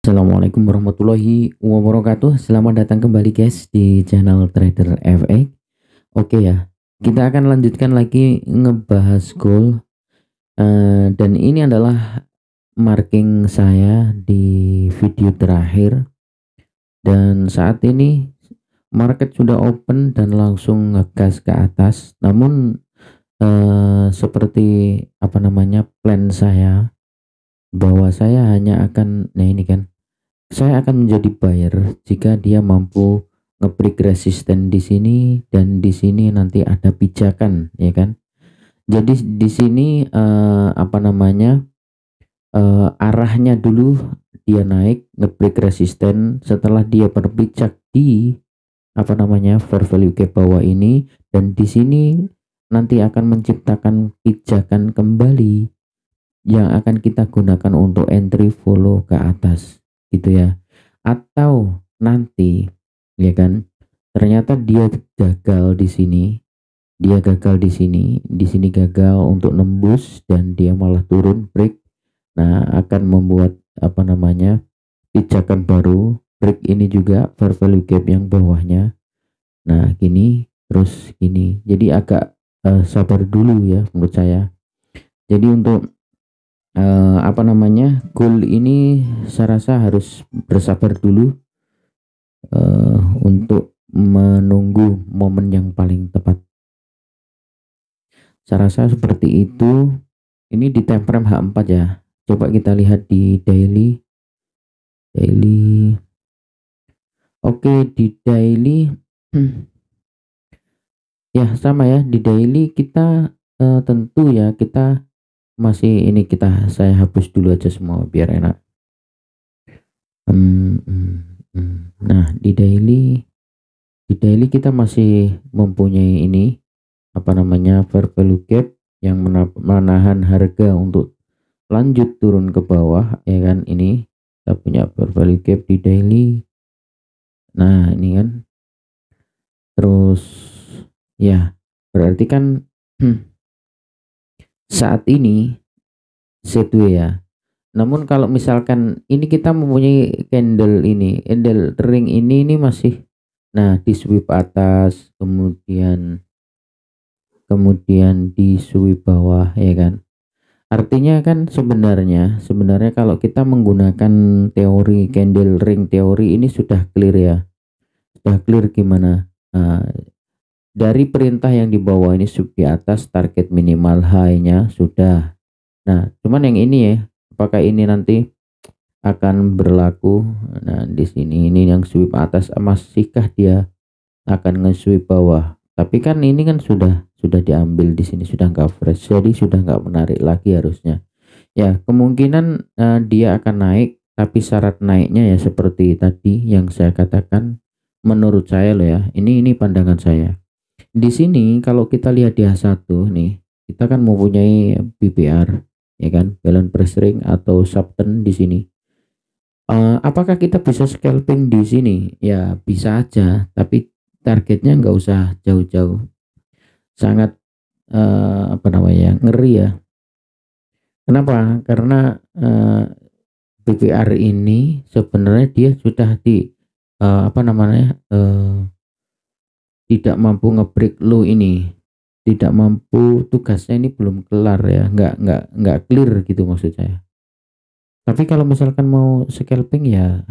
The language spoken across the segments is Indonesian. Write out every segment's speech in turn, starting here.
Assalamualaikum warahmatullahi wabarakatuh. Selamat datang kembali guys di channel Trader FX. Oke ya, kita akan lanjutkan lagi ngebahas gold. Dan ini adalah marking saya di video terakhir. Dan saat ini market sudah open dan langsung ngegas ke atas. Namun seperti plan saya, bahwa saya hanya akan, nah ini kan, saya akan menjadi buyer jika dia mampu nge-break resisten di sini, dan di sini nanti ada pijakan, ya kan. Jadi di sini arahnya dulu dia naik nge-break resisten, setelah dia berpijak di fair value gap bawah ini, dan di sini nanti akan menciptakan pijakan kembali yang akan kita gunakan untuk entry follow ke atas gitu ya. Atau nanti, ya kan, ternyata dia gagal di sini, di sini gagal untuk nembus dan dia malah turun break. Nah, akan membuat pijakan baru, break ini juga fair value gap yang bawahnya. Nah, gini terus gini. Jadi agak sabar dulu ya menurut saya. Jadi untuk goal ini saya rasa harus bersabar dulu untuk menunggu momen yang paling tepat. Saya rasa seperti itu. Ini di time frame H4 ya. Coba kita lihat di daily. Oke, di daily ya sama ya, di daily kita tentu ya, kita masih ini, saya hapus dulu aja semua biar enak. Nah, di daily kita masih mempunyai ini fair value gap yang menahan harga untuk lanjut turun ke bawah, ya kan. Ini kita punya fair value gap di daily. Nah, ini kan, terus ya berarti kan saat ini sideways ya. Namun kalau misalkan ini kita mempunyai candle ring ini masih, nah, di sweep atas, kemudian di sweep bawah, ya kan. Artinya kan sebenarnya kalau kita menggunakan teori candle ring teori ini sudah clear ya. Sudah clear gimana? Nah, dari perintah yang di bawah ini sweep di atas, target minimal high-nya sudah. Nah, cuman yang ini ya, apakah ini nanti akan berlaku? Nah, di sini ini yang sweep atas, masihkah dia akan nge-sweep bawah? Tapi kan ini kan sudah diambil di sini, sudah nggak fresh, jadi sudah nggak menarik lagi harusnya. Ya, kemungkinan dia akan naik, tapi syarat naiknya ya seperti tadi yang saya katakan, menurut saya loh ya. Ini pandangan saya. Di sini kalau kita lihat di H1 nih, kita kan mempunyai BPR, ya kan, balance price ring atau subtrend di sini. Apakah kita bisa scalping di sini? Ya bisa aja, tapi targetnya nggak usah jauh-jauh. Sangat ngeri ya. Kenapa? Karena BPR ini sebenarnya dia sudah di tidak mampu ngebreak low ini, tidak mampu, tugasnya ini belum kelar ya, nggak clear gitu maksud saya. Tapi kalau misalkan mau scalping ya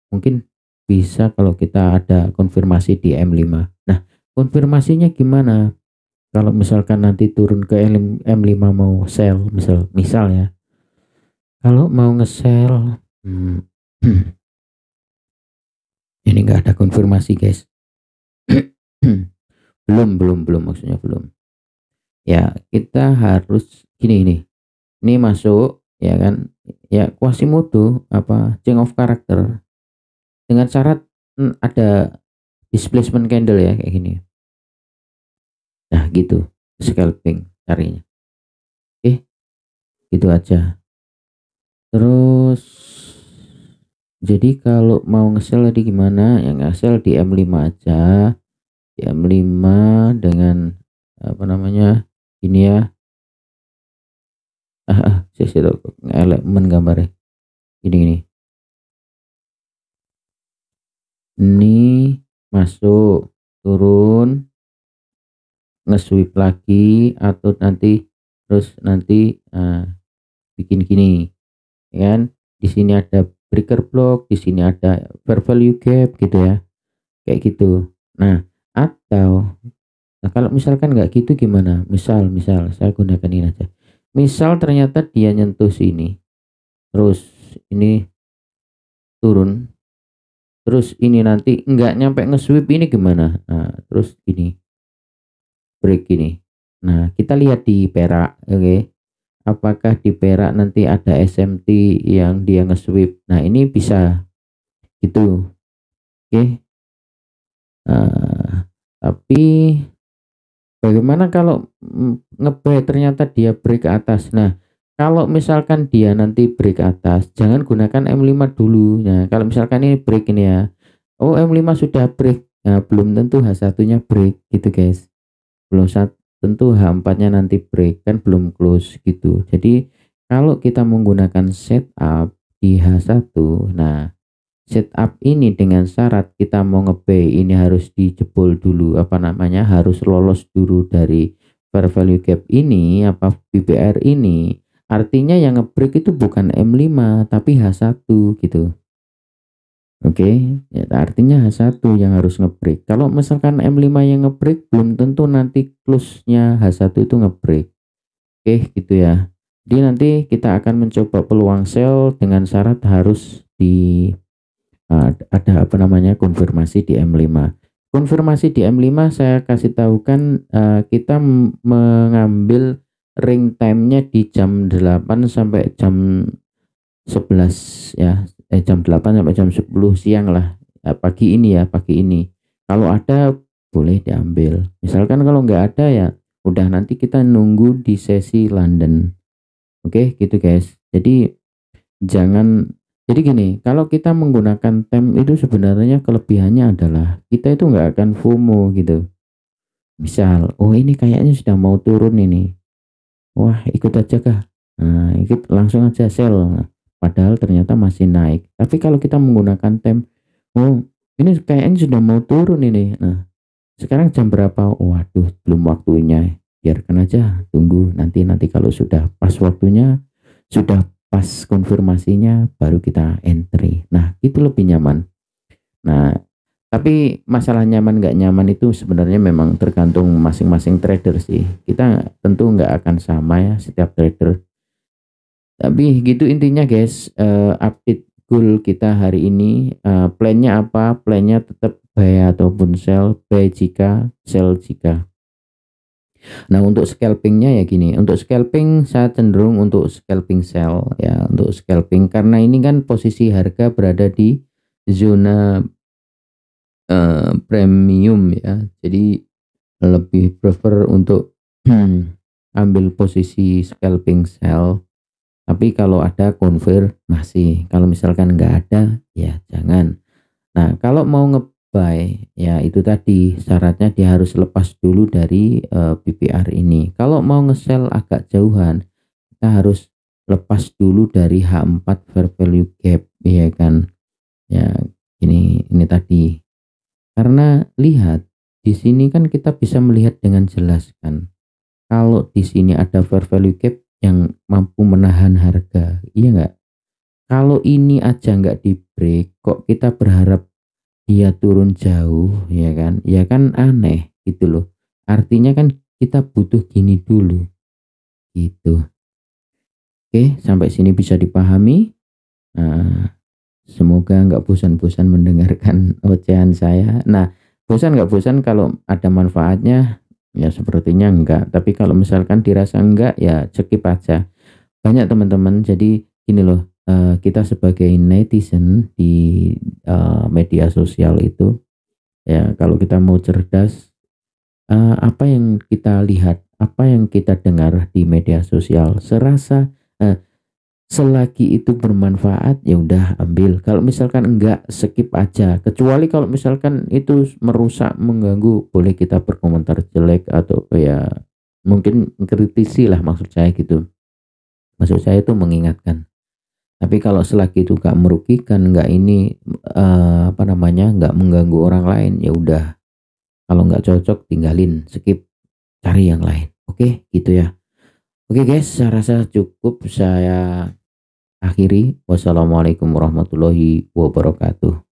mungkin bisa kalau kita ada konfirmasi di M5. Nah, konfirmasinya gimana? Kalau misalkan nanti turun ke M5 mau sell, misal ya. Kalau mau nge-sell ini nggak ada konfirmasi guys. belum maksudnya belum. Ya, kita harus gini, ini masuk ya kan, ya Quasimodo change of character dengan syarat ada displacement candle ya kayak gini. Nah gitu scalping carinya. Oke, gitu aja. Terus jadi kalau mau nge-sell tadi gimana? Yang nge-sell di M5 aja, di M5 dengan ini ya. Saya elemen gambarnya ini masuk, turun, nge-swipe lagi, atau nanti terus nanti bikin gini, ya kan? Di sini ada breaker block, di sini ada fair value gap gitu ya, kayak gitu. Nah, atau kalau misalkan nggak gitu gimana? Misal saya gunakan ini aja. Misal ternyata dia nyentuh sini, terus ini turun, terus ini nanti nggak nyampe nge-sweep, ini gimana? Nah, terus ini break ini. Nah, kita lihat di perak, oke. Apakah di perak nanti ada SMT yang dia nge-sweep? Nah, ini bisa gitu, oke. Tapi bagaimana kalau nge-buy ternyata dia break ke atas? Nah, kalau misalkan dia nanti break ke atas, jangan gunakan M5 dulu. Nah, kalau misalkan ini break ini ya, oh M5 sudah break, nah belum tentu H1-nya break gitu guys. Belum tentu H4-nya nanti break, kan belum close gitu. Jadi kalau kita menggunakan setup di H1, nah setup ini dengan syarat kita mau nge-buy ini harus dijebol dulu, apa namanya, harus lolos dulu dari fair value gap ini, apa BPR ini. Artinya yang nge-break itu bukan M5 tapi H1 gitu. Oke, ya, artinya H1 yang harus nge-break. Kalau misalkan M5 yang nge-break, belum tentu nanti close-nya H1 itu nge-break. Oke, gitu ya. Jadi nanti kita akan mencoba peluang sell dengan syarat harus di ada apa namanya, konfirmasi di M5. Konfirmasi di M5 saya kasih tahu kan, kita mengambil ring time-nya di jam 8 sampai jam 11 ya, jam 8 sampai jam 10 siang lah, pagi ini ya, pagi ini. Kalau ada boleh diambil. Misalkan kalau nggak ada ya udah, nanti kita nunggu di sesi London. Oke, gitu guys. Jadi jangan, jadi gini, kalau kita menggunakan tem itu sebenarnya kelebihannya adalah kita itu nggak akan FOMO gitu. Misal, oh ini kayaknya sudah mau turun ini, wah ikut aja kah? Nah, ikut langsung aja sell. Nah, padahal ternyata masih naik. Tapi kalau kita menggunakan tem, oh ini kayaknya sudah mau turun ini. Nah, sekarang jam berapa? Waduh, belum waktunya. Biarkan aja, tunggu nanti kalau sudah pas waktunya, sudah pas konfirmasinya, baru kita entry. Nah, itu lebih nyaman. Nah, tapi masalah nyaman nggak nyaman itu sebenarnya memang tergantung masing-masing trader sih. Kita tentu nggak akan sama ya setiap trader. Tapi gitu intinya guys, update goal kita hari ini. Plannya apa? Plannya tetap buy ataupun sell, buy jika, sell jika. Nah, untuk scalpingnya ya gini, untuk scalping saya cenderung untuk scalping sell ya, untuk scalping karena ini kan posisi harga berada di zona premium ya, jadi lebih prefer untuk ambil posisi scalping sell. Tapi kalau ada konfirmasi, kalau misalkan nggak ada ya jangan. Nah, kalau mau nge-buy ya itu tadi syaratnya dia harus lepas dulu dari BPR ini. Kalau mau nge-sell agak jauhan, kita harus lepas dulu dari H4 fair value gap, ya kan. Ya, ini tadi. Karena lihat di sini kan kita bisa melihat dengan jelas kan. Kalau di sini ada fair value gap yang mampu menahan harga, iya nggak? Kalau ini aja nggak di break, kok kita berharap dia turun jauh, ya kan? Ya kan aneh gitu loh. Artinya kan kita butuh gini dulu, gitu. Oke, sampai sini bisa dipahami. Nah, semoga nggak bosan-bosan mendengarkan ocehan saya. Nah, bosan nggak bosan kalau ada manfaatnya? Ya sepertinya enggak. Tapi kalau misalkan dirasa enggak, ya skip aja. Banyak teman-teman, jadi gini loh, kita sebagai netizen di media sosial itu, ya kalau kita mau cerdas, apa yang kita lihat, apa yang kita dengar di media sosial, serasa selagi itu bermanfaat ya udah ambil. Kalau misalkan enggak, skip aja. Kecuali kalau misalkan itu merusak, mengganggu, boleh kita berkomentar jelek atau ya mungkin kritisi lah, maksud saya gitu. Maksud saya itu mengingatkan. Tapi kalau selagi itu gak merugikan, nggak ini apa namanya, nggak mengganggu orang lain, ya udah. Kalau nggak cocok tinggalin, skip, cari yang lain. Oke, gitu ya. Oke guys, saya rasa cukup saya akhiri. Wassalamualaikum warahmatullahi wabarakatuh.